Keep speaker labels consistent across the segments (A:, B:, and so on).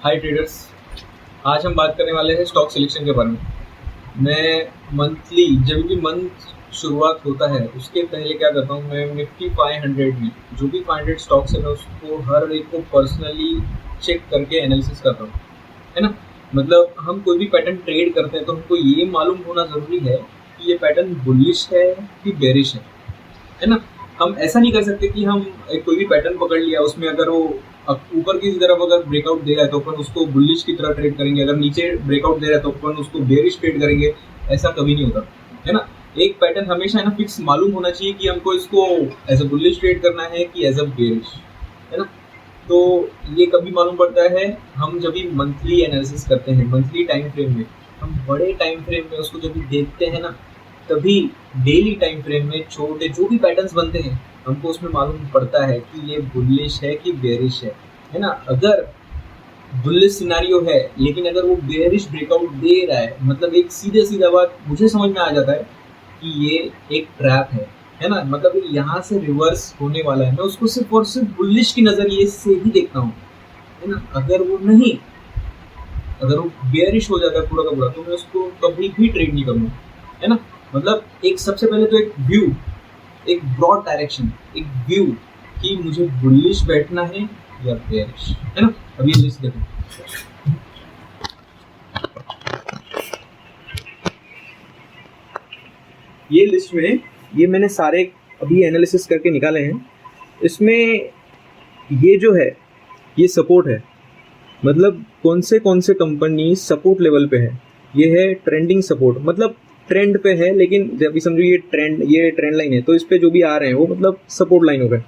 A: हाय traders. आज हम बात करने वाले हैं स्टॉक सिलेक्शन के बारे में। मैं मंथली जब भी मंथ शुरुआत होता है उसके पहले क्या करता हूँ, मैं निफ्टी 500 में जो भी 500 स्टॉक्स है मैं उसको हर एक को पर्सनली चेक करके एनालिसिस करता हूँ, है ना। मतलब हम कोई भी पैटर्न ट्रेड करते हैं तो हमको ये मालूम होना ज़रूरी है कि ये पैटर्न बुलिश है कि बेरिश है ना। हम ऐसा नहीं कर सकते कि हम एक कोई भी पैटर्न पकड़ लिया, उसमें अगर वो ऊपर की तरफ अगर ब्रेकआउट दे रहा है तो अपन उसको बुलिश की तरह ट्रेड करेंगे, अगर नीचे ब्रेकआउट दे रहा है तो अपन उसको बेरिश ट्रेड करेंगे। ऐसा कभी नहीं होता, है ना। एक पैटर्न हमेशा है ना फिक्स मालूम होना चाहिए कि हमको इसको एज अ बुलिश ट्रेड करना है कि एज अ बेरिश, है ना। तो ये कभी मालूम पड़ता है हम जब भी मंथली एनालिसिस करते हैं, मंथली टाइम फ्रेम में, हम बड़े टाइम फ्रेम में उसको जब भी देखते हैं ना, तभी डेली टाइम फ्रेम में छोटे जो भी पैटर्न्स बनते हैं हमको उसमें मालूम पड़ता है कि ये बुलिश है कि बेरिश है ना। अगर बुलिश सिनारियो है लेकिन अगर वो बेरिश ब्रेकआउट दे रहा है, मतलब एक सीधे सीधा बात मुझे समझ में आ जाता है कि ये एक ट्रैप है ना। मतलब यहाँ से रिवर्स होने वाला है, मैं उसको सिर्फ और सिर्फ बुलिश की नज़रिए से ही देखता हूँ, है ना। अगर वो बेयरिश हो जाता है पूरा का पूरा तो मैं उसको कभी भी ट्रेड नहीं करूँगा, है ना। मतलब एक सबसे पहले तो एक व्यू, एक ब्रॉड डायरेक्शन, एक व्यू कि मुझे बुलिश बैठना है या बेयरिश, है ना। अब ये लिस्ट देखो, ये लिस्ट में ये मैंने सारे अभी एनालिसिस करके निकाले हैं। इसमें ये जो है ये सपोर्ट है, मतलब कौन से कंपनी सपोर्ट लेवल पे है। ये है ट्रेंडिंग सपोर्ट, मतलब ट्रेंड पे है, लेकिन जब भी समझो ये ट्रेंड लाइन है तो इस पे जो भी आ रहे हैं वो मतलब सपोर्ट लाइन हो गए।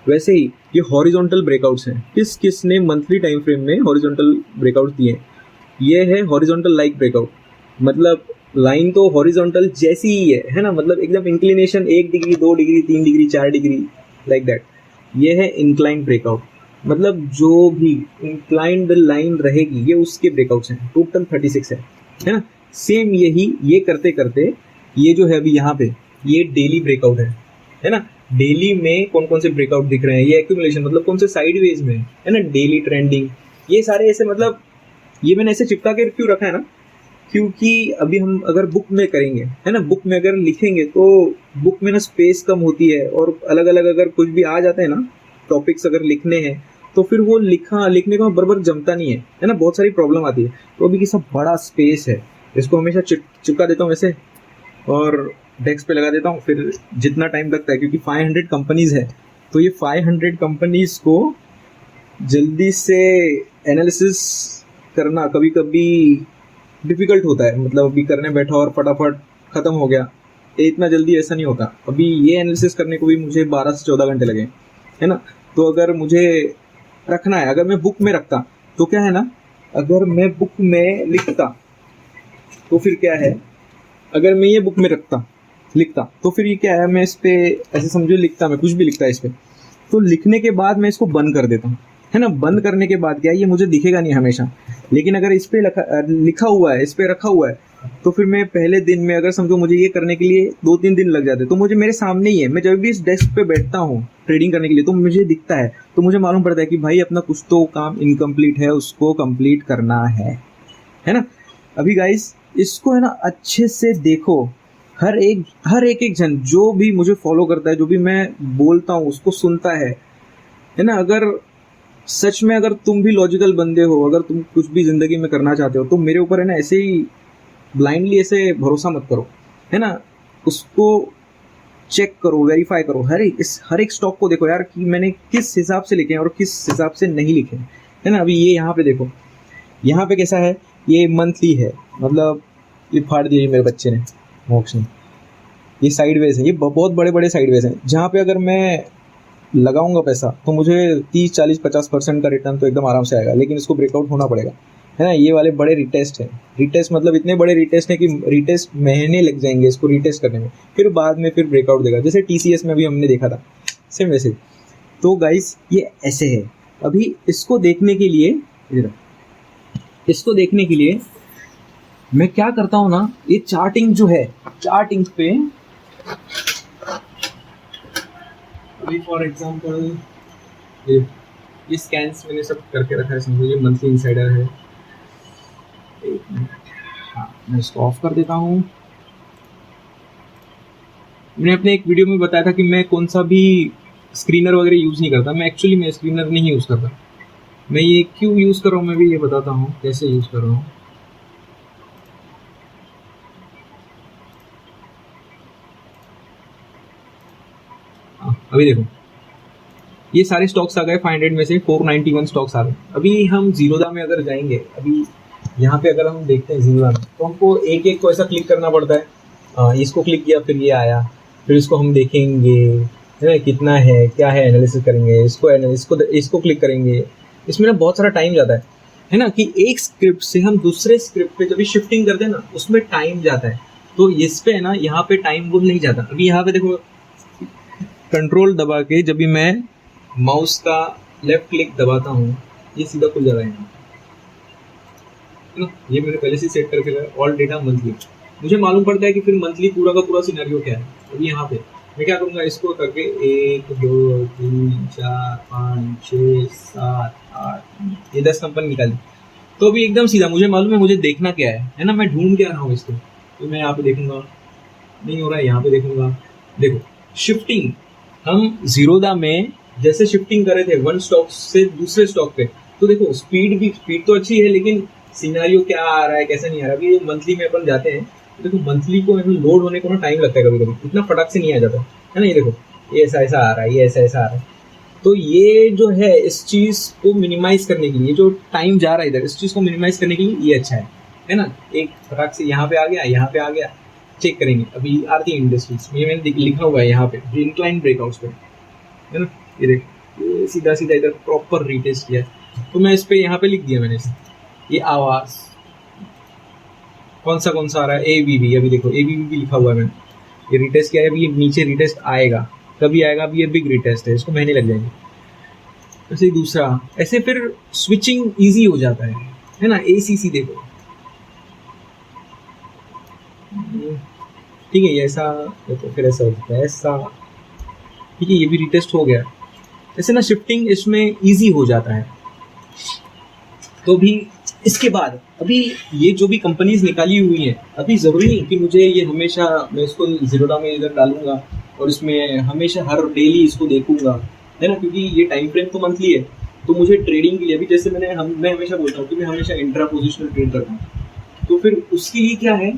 A: वैसे ही ये हॉरिजॉन्टल ब्रेकआउट्स हैं, किसने मंथली टाइम फ्रेम में हॉरिजॉन्टल ब्रेकआउट दिए हैं। ये है हॉरिजॉन्टल लाइक ब्रेकआउट, मतलब लाइन तो हॉरिजॉन्टल जैसी ही है ना। मतलब एकदम inclination 1 degree 2 degree 3 degree 4 degree like that. ये है इंक्लाइन ब्रेकआउट, मतलब जो भी इंक्लाइंड लाइन रहेगी ये उसके ब्रेकआउट्स हैं। टोटल 36 है ना। सेम यही ये करते करते ये जो है अभी यहाँ पे ये डेली ब्रेकआउट है ना। डेली में कौन कौन से ब्रेकआउट दिख रहे हैं, ये एक्यूमुलेशन मतलब कौन से साइडवेज में है ना, डेली ट्रेंडिंग, ये सारे ऐसे। मतलब ये मैंने ऐसे चिपका के क्यों रखा है ना, क्योंकि अभी हम अगर बुक में करेंगे, है ना, बुक में अगर लिखेंगे तो बुक में ना स्पेस कम होती है, और अलग अलग अगर कुछ भी आ जाते हैं ना टॉपिक्स अगर लिखने हैं तो फिर वो लिखने का बराबर जमता नहीं है ना, बहुत सारी प्रॉब्लम आती है। तो अभी की सब बड़ा स्पेस है, इसको हमेशा चिपका देता हूँ ऐसे और डेस्क पे लगा देता हूँ, फिर जितना टाइम लगता है, क्योंकि 500 कंपनीज है तो ये 500 कंपनीज को जल्दी से एनालिसिस करना कभी कभी डिफ़िकल्ट होता है। मतलब अभी करने बैठा और फटाफट ख़त्म हो गया, ये इतना जल्दी ऐसा नहीं होता। अभी ये एनालिसिस करने को भी मुझे 12 से 14 घंटे लगे, है ना। तो अगर मुझे रखना है, अगर मैं बुक में रखता तो क्या है ना, अगर मैं बुक में लिखता तो फिर क्या है, अगर मैं ये बुक में लिखता तो फिर ये क्या है, मैं इस पर ऐसे समझो लिखता, मैं कुछ भी लिखता इस पर, तो लिखने के बाद मैं इसको बंद कर देता हूँ, है ना। बंद करने के बाद क्या है, ये मुझे दिखेगा नहीं हमेशा। लेकिन अगर इस पे लिखा हुआ है, इस पे रखा हुआ है, तो फिर मैं पहले दिन में अगर समझो मुझे ये करने के लिए 2-3 दिन लग जाते, तो मुझे मेरे सामने ही है, मैं जब भी इस डेस्क पे बैठता हूँ ट्रेडिंग करने के लिए तो मुझे दिखता है, तो मुझे मालूम पड़ता है कि भाई अपना कुछ तो काम इनकम्प्लीट है, उसको कंप्लीट करना है ना। अभी गाइस इसको है ना अच्छे से देखो, हर एक जन जो भी मुझे फॉलो करता है, जो भी मैं बोलता हूँ उसको सुनता है ना। अगर सच में अगर तुम भी लॉजिकल बंदे हो, अगर तुम कुछ भी ज़िंदगी में करना चाहते हो तो मेरे ऊपर है ना ऐसे ही ब्लाइंडली ऐसे भरोसा मत करो, है ना। उसको चेक करो, वेरीफाई करो, हर एक स्टॉक को देखो यार कि मैंने किस हिसाब से लिखे हैं और किस हिसाब से नहीं लिखे हैं, है ना। अभी ये यहाँ पे देखो, यहाँ पे कैसा है, ये मंथली है, मतलब ये फाड़ दिया मेरे बच्चे ने, मोक्ष ने। ये साइडवेज है, ये बहुत बड़े बड़े साइडवेज हैं, जहाँ पे अगर मैं लगाऊंगा पैसा तो मुझे 30-40-50% का रिटर्न तो एकदम आराम से आएगा, लेकिन इसको ब्रेकआउट होना पड़ेगा, है ना। ये वाले बड़े रिटेस्ट हैं, रिटेस्ट मतलब इतने बड़े रिटेस्ट हैं कि रिटेस्ट महीने लग जाएंगे इसको रिटेस्ट करने में, फिर बाद में फिर ब्रेकआउट देगा, जैसे TCS में अभी हमने देखा था सेम वैसे। तो गाइस ये ऐसे है। अभी इसको देखने के लिए मैं क्या करता हूँ ना, ये चार्टिंग जो है, चार्टिंग पे अभी फॉर एग्जाम्पल ये स्कैन्स मैंने सब करके रखा है, समझो ये मंथली इनसाइडर है। एक मिनट, हाँ मैं इसको ऑफ कर देता हूँ। मैंने अपने एक वीडियो में बताया था कि मैं कौन सा भी स्क्रीनर वगैरह यूज़ नहीं करता। मैं एक्चुअली मैं स्क्रीनर नहीं यूज़ करता। मैं ये क्यों यूज़ कर रहा हूँ मैं भी ये बताता हूँ, कैसे यूज़ कर रहा हूँ। अभी देखो ये सारे स्टॉक्स आ गए 500 में से 491 स्टॉक्स आ गए। अभी हम जीरोधा में अगर जाएंगे, अभी यहाँ पे अगर हम देखते हैं जीरोधा में, तो हमको एक एक को ऐसा क्लिक करना पड़ता है। इसको क्लिक किया फिर ये आया, फिर इसको हम देखेंगे है ना कितना है क्या है, एनालिसिस करेंगे, इसको क्लिक करेंगे। इसमें ना बहुत सारा टाइम जाता है ना, कि एक स्क्रिप्ट से हम दूसरे स्क्रिप्ट पे जब शिफ्टिंग करते हैं ना उसमें टाइम जाता है। तो इस पे ना यहाँ पे टाइम वो नहीं जाता। अभी यहाँ पे देखो कंट्रोल दबा के जब भी मैं माउस का लेफ्ट क्लिक दबाता हूँ ये सीधा खुल जा रहा है ना। ये मैंने पहले से सेट करके रखा है ऑल डेटा मंथली। मुझे मालूम पड़ता है कि फिर मंथली पूरा का पूरा सिनेरियो क्या है। अभी यहाँ पे मैं क्या करूँगा, इसको करके 1 2 3 4 5 6 7 8 ये 10 कंपनी निकाली। तो अभी एकदम सीधा मुझे मालूम है मुझे देखना क्या है ना, मैं ढूंढ क्या रहा हूँ इसको। तो मैं यहाँ पे देखूंगा, नहीं हो रहा है, यहाँ पे देखूंगा। देखो शिफ्टिंग हम जीरोधा में जैसे शिफ्टिंग कर रहे थे वन स्टॉक से दूसरे स्टॉक पे, तो देखो स्पीड तो अच्छी है, लेकिन सिनेरियो क्या आ रहा है कैसे नहीं आ रहा। अभी मंथली में अपन जाते हैं तो देखो मंथली को लोड होने को ना टाइम लगता है, कभी कभी इतना फटाक से नहीं आ जाता है ना। ये देखो ये ऐसा ऐसा आ रहा है, ये ऐसा ऐसा आ रहा है। तो ये जो है इस चीज़ को मिनिमाइज करने के लिए, जो टाइम जा रहा है इधर, इस चीज़ को मिनिमाइज करने के लिए ये अच्छा है ना। एक फटाक से यहाँ पे आ गया, यहाँ पे आ गया, चेक करेंगे। अभी आरती इंडस्ट्रीज ये मैंने लिखा हुआ है यहाँ पे इंक्लाइन ब्रेकआउट्स पे, है ना। ये देख ये सीधा सीधा इधर प्रॉपर रीटेस्ट किया है। तो मैं इस पे यहाँ पे लिख दिया मैंने ये आवाज़ कौन सा आ रहा है, ABB। अभी देखो ABB भी लिखा हुआ है मैंने, ये रीटेस्ट किया है। अभी ये नीचे रीटेस्ट आएगा, कभी आएगा। अभी ये बिग रीटेस्ट है, इसको महीने लग जाएंगे। ऐसे ही दूसरा, ऐसे फिर स्विचिंग इजी हो जाता है ना। ACC देखो ठीक है, ये ऐसा देखो फिर ऐसा हो जाता है ऐसा, ठीक है। ये भी रिटेस्ट हो गया। ऐसे ना शिफ्टिंग इसमें इजी हो जाता है। तो भी इसके बाद अभी ये जो भी कंपनीज निकाली हुई हैं, अभी ज़रूरी नहीं कि मुझे ये हमेशा मैं इसको जीरोधा में इधर डालूंगा और इसमें हमेशा हर डेली इसको देखूंगा, है ना। क्योंकि ये टाइम फ्रेम तो मंथली है, तो मुझे ट्रेडिंग के लिए अभी जैसे मैं हमेशा बोलता हूँ कि मैं हमेशा इंट्रा पोजिशनल ट्रेड करता हूँ। तो फिर उसके लिए क्या है,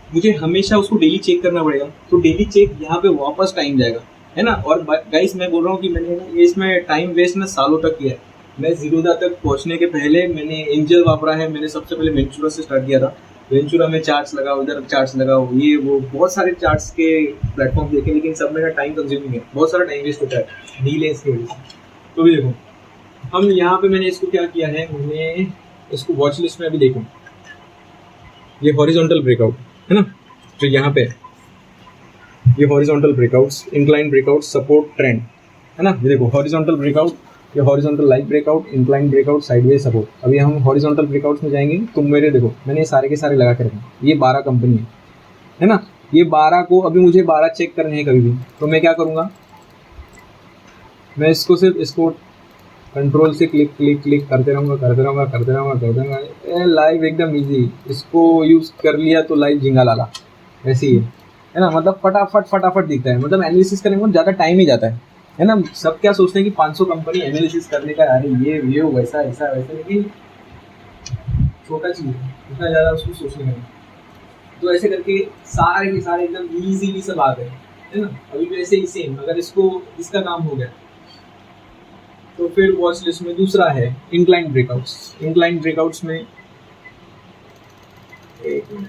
A: मुझे हमेशा उसको डेली चेक करना पड़ेगा। तो डेली चेक यहाँ पे वापस टाइम जाएगा, है ना। और गाइस मैं बोल रहा हूँ कि मैंने ये इसमें टाइम वेस्ट ना सालों तक किया है। मैं जीरोधा तक पहुँचने के पहले मैंने एंजल वापरा है। मैंने सबसे पहले वेंचुरा से स्टार्ट किया था। वेंचुरा में चार्ट्स लगाओ, उधर चार्ट्स लगाओ, ये वो बहुत सारे चार्ट्स के प्लेटफॉर्म देखे, लेकिन सब मेरा टाइम कंज्यूमिंग है, बहुत सारा टाइम वेस्ट होता है डीलेस की वजह से। तो भी देखो हम यहाँ पे मैंने इसको क्या किया है, मैंने इसको वॉच लिस्ट में अभी देखो ये हॉरिजॉन्टल ब्रेकआउट है ना, जो यहाँ पे ये horizontal breakouts, incline breakout, support trend, है ना। ये देखो हॉरिजॉन्टल ब्रेकआउट, ये horizontal like breakout, incline breakout, sideways support. अभी हम हॉरिजॉन्टल ब्रेकआउट्स में जाएंगे तो मेरे देखो मैंने ये सारे के सारे लगा के रखे। ये 12 कंपनी है ना। ये 12 को अभी मुझे 12 चेक करने हैं कभी भी, तो मैं क्या करूँगा, मैं इसको सिर्फ इसको कंट्रोल से क्लिक क्लिक क्लिक करते रहूँगा। लाइव एकदम इजी, इसको यूज़ कर लिया तो लाइव झिंगा लाला ऐसे ही है ना। मतलब फटाफट दिखता है, मतलब एनालिसिस करने में ज़्यादा टाइम ही जाता है ना। सब क्या सोचते हैं कि 500 कंपनी एनालिसिस करने का, अरे ये वैसा ऐसा वैसा, लेकिन छोटा चीज़ है, इतना ज़्यादा उसको सोचने में। तो ऐसे करके सारे के सारे एकदम ईजीली सब आ गए, है ना। अभी भी ऐसे ही सेम, अगर इसका काम हो गया तो फिर वॉच लिस्ट में दूसरा है इंक्लाइन ब्रेकआउट्स। इंक्लाइन ब्रेकआउट्स में एक मिनट,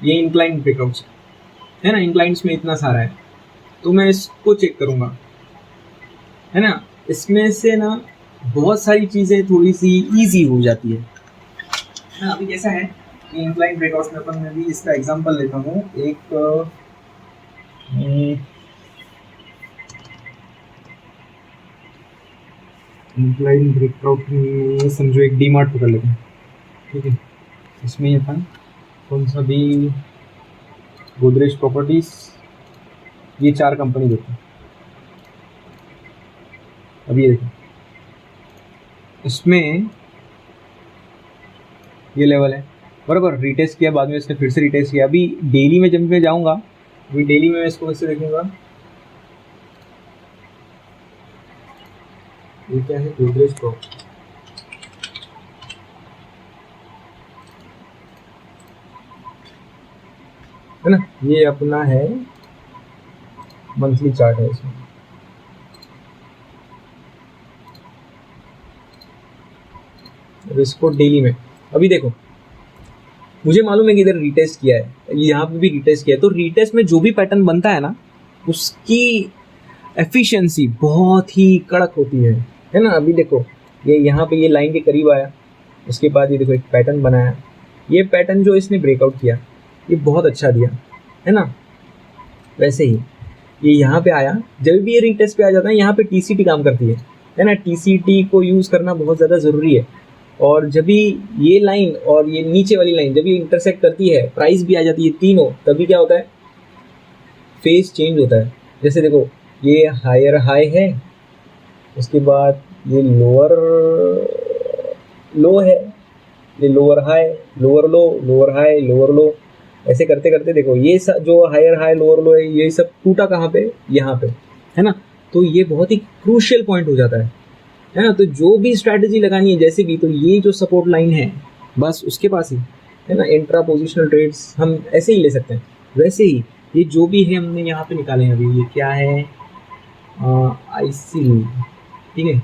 A: ये इंक्लाइन ब्रेकआउट्स है ना। इंक्लाइंस में इतना सारा है, तो मैं इसको चेक करूँगा, है ना। इसमें से ना बहुत सारी चीज़ें थोड़ी सी इजी हो जाती है ना। अभी कैसा है कि इंक्लाइन ब्रेकआउट्स में अपन, मैं भी इसका एग्जांपल लेता हूँ। एक इंक्लाइन ब्रेकआउट में समझो एक डीमार्ट पकड़ लेते हैं, ठीक है। इसमें अपन कौन सा भी गोदरेज प्रॉपर्टीज, ये 4 कंपनी देते हैं, अभी ये देखो, इसमें ये लेवल है बराबर, रीटेस्ट किया, बाद में इसने फिर से रीटेस्ट किया। अभी डेली में जब मैं जाऊँगा, अभी डेली में मैं इसको कैसे देखूँगा, ये क्या है, गोदरेज प्रो, है ना, ये अपना है मंथली चार्ट है इसमें। अब इसको डेली में, अभी देखो मुझे मालूम है कि इधर रीटेस्ट किया है, यहाँ पे भी रीटेस्ट किया है, तो रीटेस्ट में जो भी पैटर्न बनता है ना, उसकी एफिशिएंसी बहुत ही कड़क होती है ना। अभी देखो ये यहाँ पे ये लाइन के करीब आया, उसके बाद ये देखो एक पैटर्न बनाया, ये पैटर्न जो इसने ब्रेकआउट किया ये बहुत अच्छा दिया, है ना। वैसे ही ये यहाँ पे आया, जब भी ये रीटेस्ट पे आ जाता है, यहाँ पे टीसीटी काम करती है ना। टीसीटी को यूज़ करना बहुत ज़्यादा ज़रूरी है, और जब भी ये लाइन और ये नीचे वाली लाइन जब ये इंटरसेक्ट करती है, प्राइस भी आ जाती है तीनों, तभी क्या होता है, फेस चेंज होता है। जैसे देखो ये हायर हाई है, उसके बाद ये लोअर लो है, ये लोअर हाई, लोअर लो, लोअर हाई, लोअर लो, ऐसे करते करते देखो ये सब जो हायर हाई लोअर लो है, ये सब टूटा कहाँ पे, यहाँ पे, है ना। तो ये बहुत ही क्रूशियल पॉइंट हो जाता है ना। तो जो भी स्ट्रैटेजी लगानी है जैसे भी, तो ये जो सपोर्ट लाइन है बस उसके पास ही, है ना। इंट्रा पोजिशनल ट्रेड्स हम ऐसे ही ले सकते हैं। वैसे ही ये जो भी है हमने यहाँ पे निकाले हैं, अभी ये क्या है, IC, ठीक है,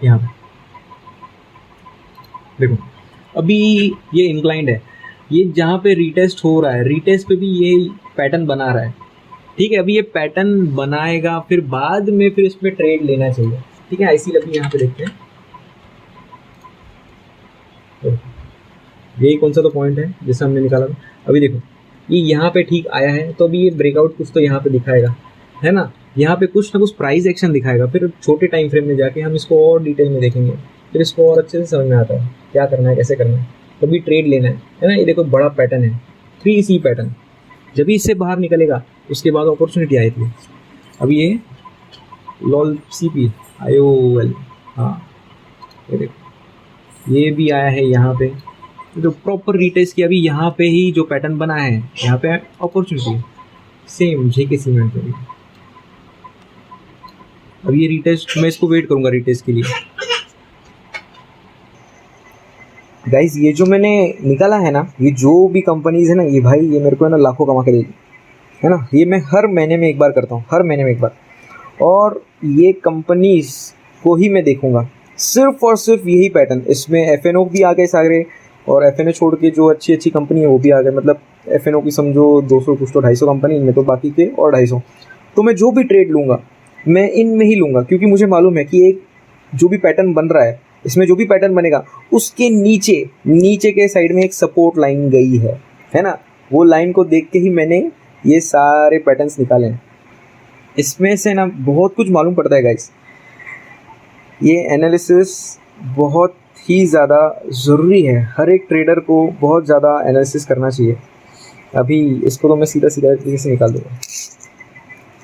A: यहाँ पे देखो अभी ये इंक्लाइंड है, ये जहाँ पे रीटेस्ट हो रहा है, रीटेस्ट पे भी ये पैटर्न बना रहा है, ठीक है। अभी ये पैटर्न बनाएगा, फिर बाद में फिर इसमें ट्रेड लेना चाहिए, ठीक है। IC अभी यहाँ पे देखते हैं, यही कौन सा तो पॉइंट है जिससे हमने निकाला था। अभी देखो ये यहाँ पे ठीक आया है, तो अभी ये ब्रेकआउट कुछ तो यहाँ पे दिखाएगा, है ना। यहाँ पे कुछ ना कुछ प्राइस एक्शन दिखाएगा, फिर छोटे टाइम फ्रेम में जाके हम इसको और डिटेल में देखेंगे, फिर इसको और अच्छे से समझ में आता है क्या करना है, कैसे करना है, तभी ट्रेड लेना है ना। ये देखो बड़ा पैटर्न है, 3C पैटर्न, जब भी इससे बाहर निकलेगा उसके बाद अपॉर्चुनिटी आई थी। अभी ये लॉल CP IOL, हाँ ये देखो ये भी आया है यहाँ पे, जो प्रॉपर रीटेस्ट किया, अभी यहाँ पे ही जो पैटर्न बना है यहाँ पे अपॉर्चुनिटी है, सेम JK सीमेंट पे भी। अब ये रीटेस्ट, मैं इसको वेट करूँगा रीटेस्ट के लिए। गाइज ये जो मैंने निकाला है ना, ये जो भी कंपनीज है ना, ये भाई ये मेरे को है ना लाखों कमा के देगी, है ना। ये मैं हर महीने में एक बार करता हूँ, हर महीने में एक बार, और ये कंपनीज को ही मैं देखूंगा, सिर्फ और सिर्फ यही पैटर्न। इसमें FNO भी आ गए सारे, और FNO छोड़ के जो अच्छी अच्छी कंपनी है वो भी आ गए, मतलब FNO की समझो 200 कुछ तो 250 कंपनी, इनमें तो बाकी के और 250। तो मैं जो भी ट्रेड लूँगा मैं इनमें ही लूँगा, क्योंकि मुझे मालूम है कि एक जो भी पैटर्न बन रहा है, इसमें जो भी पैटर्न बनेगा उसके नीचे नीचे के साइड में एक सपोर्ट लाइन गई है ना। वो लाइन को देख के ही मैंने ये सारे पैटर्न्स निकाले हैं। इसमें से ना बहुत कुछ मालूम पड़ता है गाइस। ये एनालिसिस बहुत ही ज़्यादा ज़रूरी है, हर एक ट्रेडर को बहुत ज़्यादा एनालिसिस करना चाहिए। अभी इसको तो मैं सीधा सीधा तरीके से निकाल दूँगा,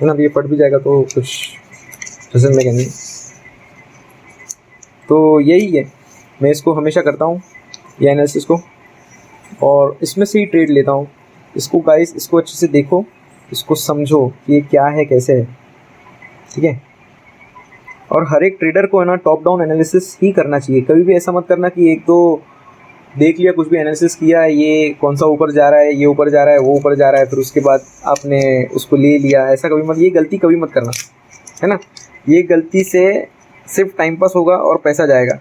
A: है ना। अभी ये फट भी जाएगा तो कुछ पसंद में नहीं। तो यही है, मैं इसको हमेशा करता हूँ ये एनालिसिस को, और इसमें से ही ट्रेड लेता हूँ। इसको गाइस, इसको अच्छे से देखो, इसको समझो कि ये क्या है, कैसे है, ठीक है। और हर एक ट्रेडर को है ना टॉप डाउन एनालिसिस ही करना चाहिए। कभी भी ऐसा मत करना कि एक तो देख लिया, कुछ भी एनालिसिस किया है, ये कौन सा ऊपर जा रहा है, ये ऊपर जा रहा है, वो ऊपर जा रहा है, फिर उसके बाद आपने उसको ले लिया। ऐसा कभी मत, ये गलती कभी मत करना, है ना। ये गलती से सिर्फ टाइम पास होगा और पैसा जाएगा।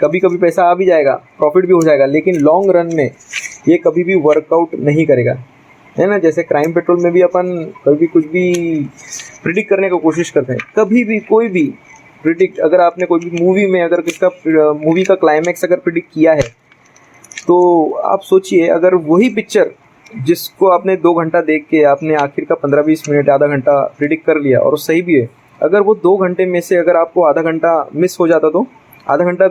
A: कभी कभी पैसा आ भी जाएगा, प्रॉफिट भी हो जाएगा, लेकिन लॉन्ग रन में ये कभी भी वर्कआउट नहीं करेगा, है ना। जैसे क्राइम पेट्रोल में भी अपन कभी कुछ भी प्रिडिक्ट करने की कोशिश करते हैं, कभी भी कोई भी प्रिडिक्ट, अगर आपने कोई भी मूवी में अगर किसका मूवी का क्लाइमैक्स अगर प्रिडिक्ट किया है, तो आप सोचिए अगर वही पिक्चर जिसको आपने 2 घंटा देख के आपने आखिर का 15-20 मिनट आधा घंटा प्रिडिक्ट कर लिया और सही भी है, अगर वो 2 घंटे में से अगर आपको आधा घंटा मिस हो जाता, तो आधा घंटा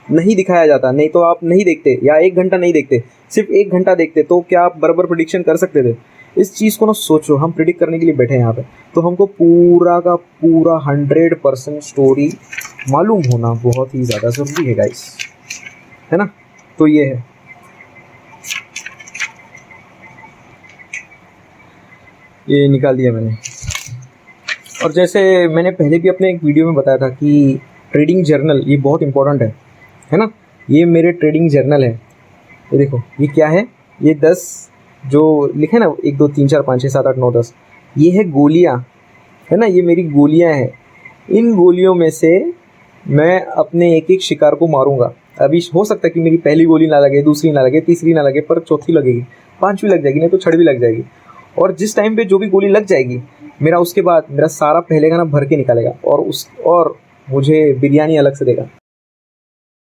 A: नहीं दिखाया जाता, नहीं तो आप नहीं देखते, या 1 घंटा नहीं देखते, सिर्फ 1 घंटा देखते, तो क्या आप बराबर प्रेडिक्शन कर सकते थे? इस चीज़ को ना सोचो, हम प्रिडिक्ट करने के लिए बैठे हैं यहाँ पे, तो हमको पूरा का पूरा 100% स्टोरी मालूम होना बहुत ही ज़्यादा ज़रूरी है गाइस, है ना। तो ये है, ये निकाल दिया मैंने। और जैसे मैंने पहले भी अपने एक वीडियो में बताया था कि ट्रेडिंग जर्नल ये बहुत इंपॉर्टेंट है ना। ये मेरे ट्रेडिंग जर्नल है, ये देखो ये क्या है, ये 10 जो लिखे ना 1 2 3 4 5 6 7 8 9 10, ये है गोलियां, है ना, ये मेरी गोलियां हैं। इन गोलियों में से मैं अपने एक एक शिकार को मारूंगा। अभी हो सकता है कि मेरी पहली गोली ना लगे, दूसरी ना लगे, तीसरी ना लगे, पर चौथी लगेगी, पांचवी लग जाएगी, नहीं तो छठी भी लग जाएगी। और जिस टाइम पे जो भी गोली लग जाएगी, मेरा उसके बाद मेरा सारा पहले का ना भर के निकालेगा और मुझे बिरयानी अलग से देगा।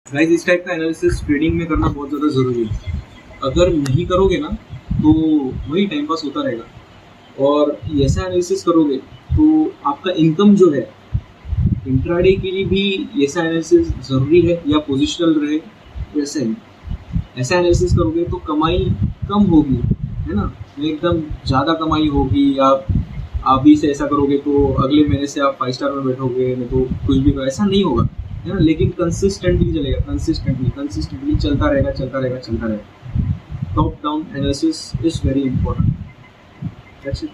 A: गाइस, इस टाइप का एनालिसिस ट्रेडिंग में करना बहुत ज़्यादा ज़रूरी है। अगर नहीं करोगे ना तो वही टाइम पास होता रहेगा। और ऐसा एनालिसिस करोगे तो आपका इनकम जो है, इंट्राडे के लिए भी ऐसा एनालिसिस ज़रूरी है, या पोजिशनल रहे वैसे ही। ऐसा एनालिसिस करोगे तो कमाई कम होगी, है ना, एकदम ज़्यादा कमाई होगी। आप अभी से ऐसा करोगे तो अगले महीने से आप 5 स्टार में बैठोगे, नहीं तो कुछ भी, ऐसा नहीं होगा, है ना। लेकिन कंसिस्टेंटली चलेगा, कंसिस्टेंटली चलता रहेगा। Top down analysis is very important. That's it.